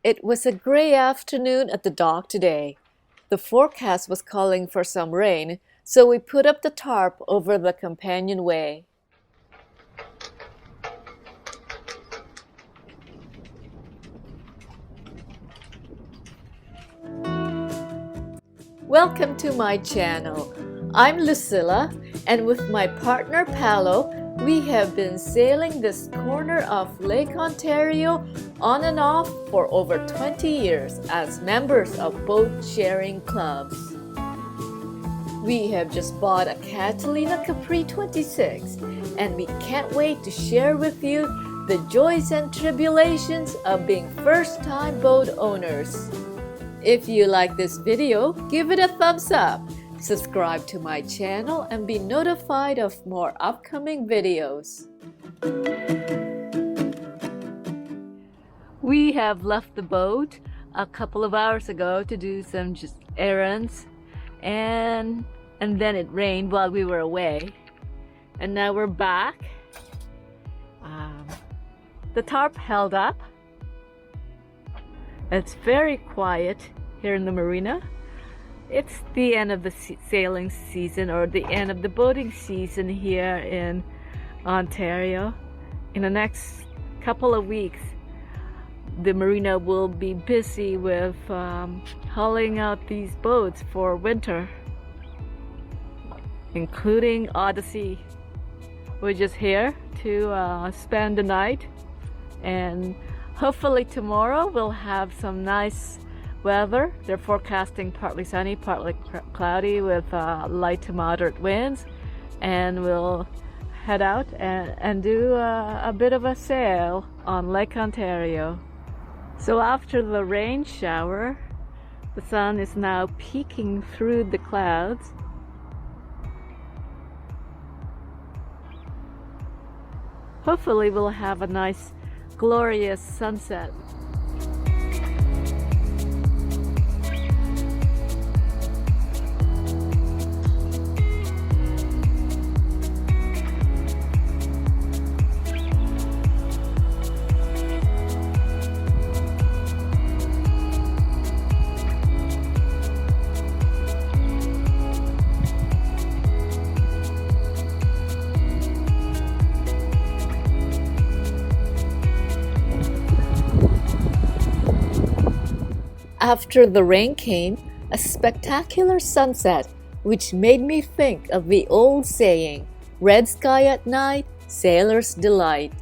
It was a gray afternoon at the dock today. The forecast was calling for some rain, so we put up the tarp over the companionway. Welcome to my channel. I'm Lucilla, and with my partner Paolo, we have been sailing this corner of Lake Ontario on and off for over 20 years as members of boat sharing clubs. We have just bought a Catalina Capri 26, and we can't wait to share with you the joys and tribulations of being first-time boat owners. If you like this video, give it a thumbs up, subscribe to my channel, and be notified of more upcoming videos. We have left the boat a couple of hours ago to do some just errands, and then it rained while we were away, and now we're back. The tarp held up. It's very quiet here in the marina. It's the end of the sailing season, or the end of the boating season here in Ontario. In the next couple of weeks, the marina will be busy with hauling out these boats for winter, including Odyssey. We're just here to spend the night, and hopefully tomorrow we'll have some nice weather. They're forecasting partly sunny, partly cloudy with light to moderate winds, and we'll head out and do a bit of a sail on Lake Ontario. So after the rain shower, the sun is now peeking through the clouds. Hopefully we'll have a nice glorious sunset. After the rain came a spectacular sunset, which made me think of the old saying, "Red sky at night, sailor's delight."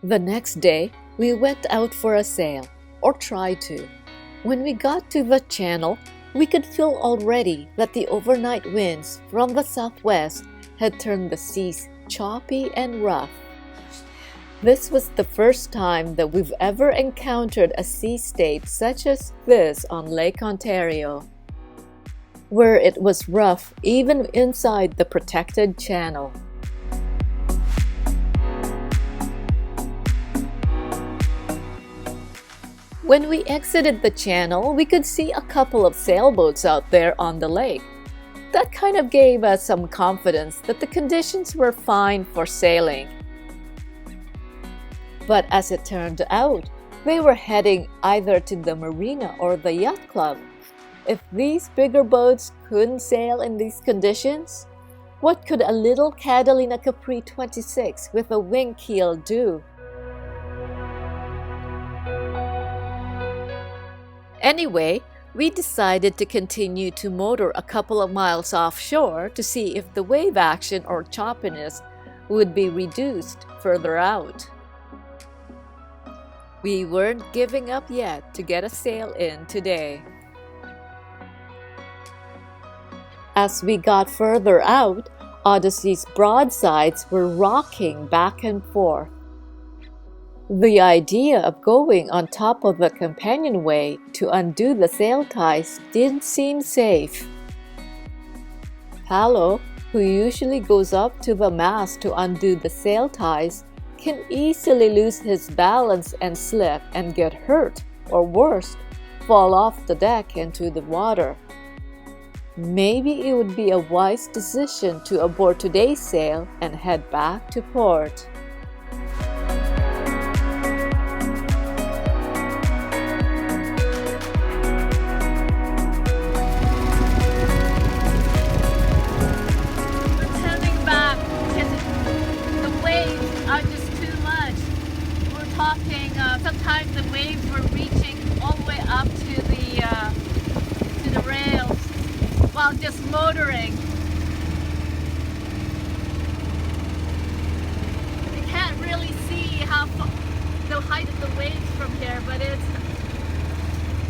The next day, we went out for a sail, or tried to. When we got to the channel, we could feel already that the overnight winds from the southwest had turned the seas choppy and rough. This was the first time that we've ever encountered a sea state such as this on Lake Ontario, where it was rough even inside the protected channel. When we exited the channel, we could see a couple of sailboats out there on the lake. That kind of gave us some confidence that the conditions were fine for sailing. But as it turned out, they were heading either to the marina or the yacht club. If these bigger boats couldn't sail in these conditions, what could a little Catalina Capri 26 with a wing keel do? Anyway, we decided to continue to motor a couple of miles offshore to see if the wave action or choppiness would be reduced further out. We weren't giving up yet to get a sail in today. As we got further out, Odyssey's broadsides were rocking back and forth. The idea of going on top of the companionway to undo the sail ties didn't seem safe. Paolo, who usually goes up to the mast to undo the sail ties, can easily lose his balance and slip and get hurt, or worse, fall off the deck into the water. Maybe it would be a wise decision to abort today's sail and head back to port. Sometimes the waves were reaching all the way up to the rails while just motoring. You can't really see the height of the waves from here, but it's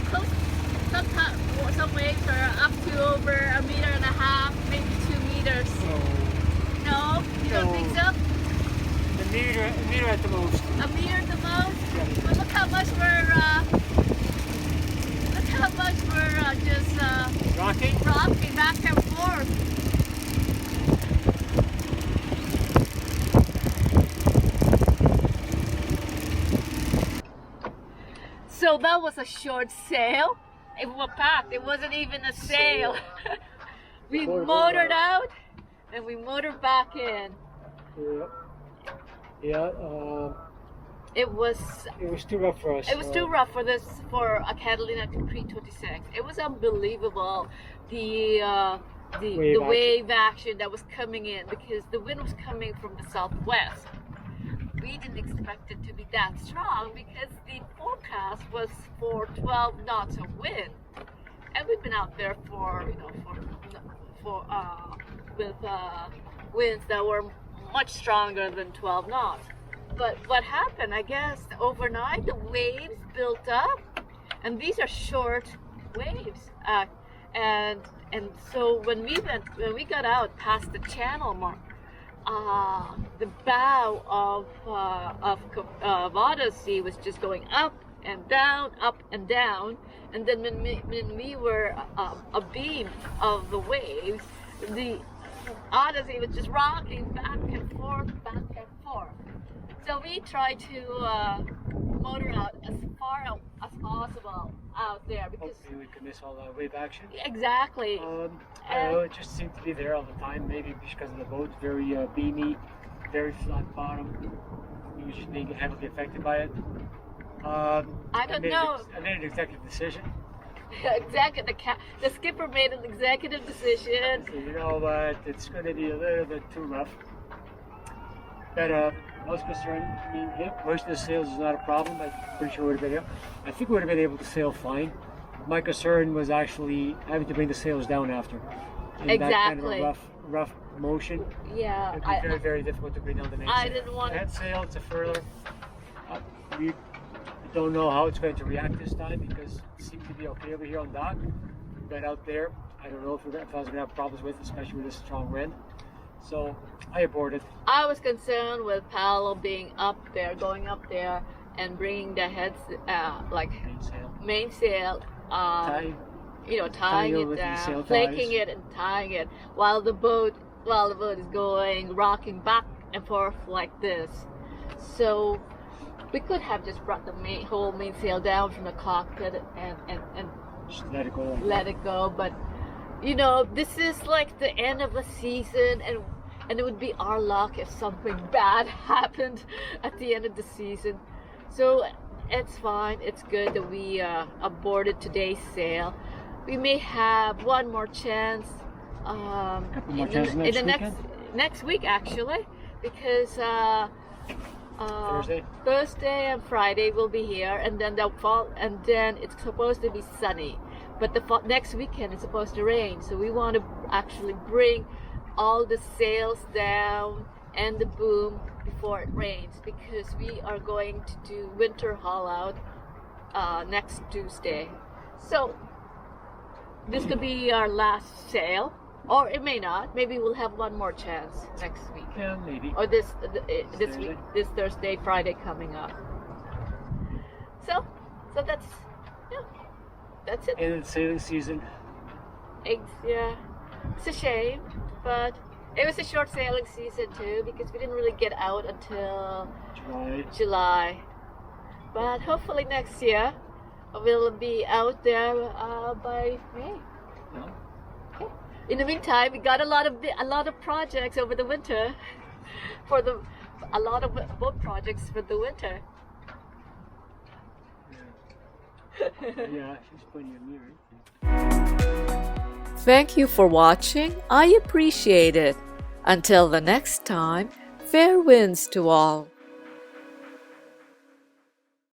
close. Sometimes some waves are up to over 1.5 meters, maybe 2 meters. No, you don't think so? A meter at the most. A meter at the most? Yeah. But look how much we're just rocking back and forth. So that was a short sail. It was packed. It wasn't even a sail. We motored out and we motored back in. Yeah. It was too rough for us. It was too rough for a Catalina Capri 26. It was unbelievable the wave action that was coming in, because the wind was coming from the southwest. We didn't expect it to be that strong because the forecast was for 12 knots of wind, and we've been out there with winds that were much stronger than 12 knots. But what happened, I guess, overnight the waves built up, and these are short waves, and so when we got out past the channel mark, the bow of Odyssey was just going up and down, and then when we were abeam of the waves, the Odyssey was just rocking back and forth. So we tried to motor out as far as possible out there, because hopefully we could miss all the wave action. Exactly. I don't know, it just seemed to be there all the time, maybe because of the boat, very beamy, very flat bottom. We were just being heavily affected by it. I don't know. I made an executive decision. The skipper made an executive decision. So, you know what, it's going to be a little bit too rough. But I was concerned. I mean, hoisting the sails is not a problem. I'm pretty sure I think we would have been able to sail fine. My concern was actually having to bring the sails down after. In that kind of a rough motion. Yeah. It'd be very, very difficult to bring down the main sail. I didn't want that sail, it's a furler. We don't know how it's going to react this time, because it seemed to be okay over here on dock. But out there, I don't know if I was going to have problems with, especially with this strong wind. So I aborted. I was concerned with Paolo being going up there and bringing the heads, main sail, tying it down, flaking it and tying it while the boat is going, rocking back and forth like this. So we could have just brought the whole mainsail down from the cockpit and just let it go. But this is like the end of the season, and it would be our luck if something bad happened at the end of the season. So it's fine. It's good that we aborted today's sail. We may have one more chance in the next week, actually, because Thursday and Friday will be here, and then it's supposed to be sunny. But the next weekend it's supposed to rain, so we want to actually bring all the sails down and the boom before it rains, because we are going to do winter haul out next Tuesday. So this could be our last sail Or it may not. Maybe we'll have one more chance next week. Yeah, maybe. Or this Thursday. week, this Thursday, Friday coming up. So that's that's it. And it's sailing season. Yeah, it's a shame, but it was a short sailing season too because we didn't really get out until July. But hopefully next year we'll be out there by May. No. Okay. In the meantime, we got a lot of projects over the winter a lot of boat projects for the winter. Yeah, she's putting your mirror. Thank you for watching. I appreciate it. Until the next time, fair winds to all.